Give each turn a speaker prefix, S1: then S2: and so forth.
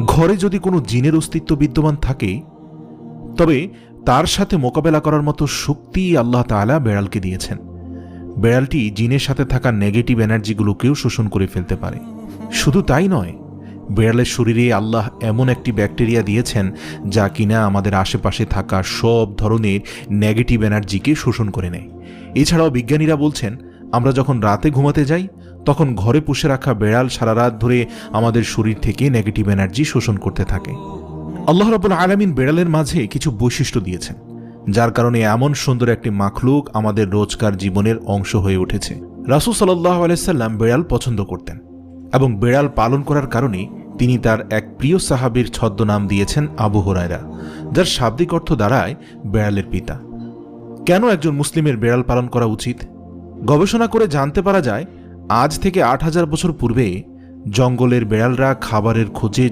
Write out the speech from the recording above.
S1: ঘরে যদি কোনো জিনের অস্তিত্ব বিদ্যমান থাকে তবে তার সাথে মোকাবেলা করার মতো শক্তি আল্লাহ তাআলা বেড়ালকে দিয়েছেন। বেড়ালটি জিনের সাথে থাকা নেগেটিভ এনার্জিগুলোকেও শোষণ করে ফেলতে পারে। শুধু তাই নয়, বেড়ালের শরীরে আল্লাহ এমন একটি ব্যাকটেরিয়া দিয়েছেন যা কিনা আমাদের আশেপাশে থাকা সব ধরনের নেগেটিভ এনার্জিকে শোষণ করে নেয়। এছাড়াও বিজ্ঞানীরা বলছেন, আমরা যখন রাতে ঘুমাতে যাই তখন ঘরে পুষে রাখা বেড়াল সারা রাত ধরে আমাদের শরীর থেকে নেগেটিভ এনার্জি শোষণ করতে থাকে। আল্লাহ রাব্বুল আলামিন বেড়ালের মাঝে কিছু বৈশিষ্ট্য দিয়েছেন, যার কারণে এমন সুন্দর একটি মাখলুক আমাদের রোজকার জীবনের অংশ হয়ে উঠেছে। রাসূল সাল্লাল্লাহু আলাইহি সাল্লাম বেড়াল পছন্দ করতেন এবং বেড়াল পালন করার কারণে তিনি তার এক প্রিয় সাহাবীর ছদ্মনাম দিয়েছেন আবু হুরায়রা, যার শাব্দিক অর্থ দাঁড়ায় বেড়ালের পিতা। কেন একজন মুসলিমের বেড়াল পালন করা উচিত? গবেষণা করে জানতে পারা যায়, আজ থেকে ৮,০০০ বছর পূর্বে জঙ্গলের বেড়ালরা খাবারের খোঁজে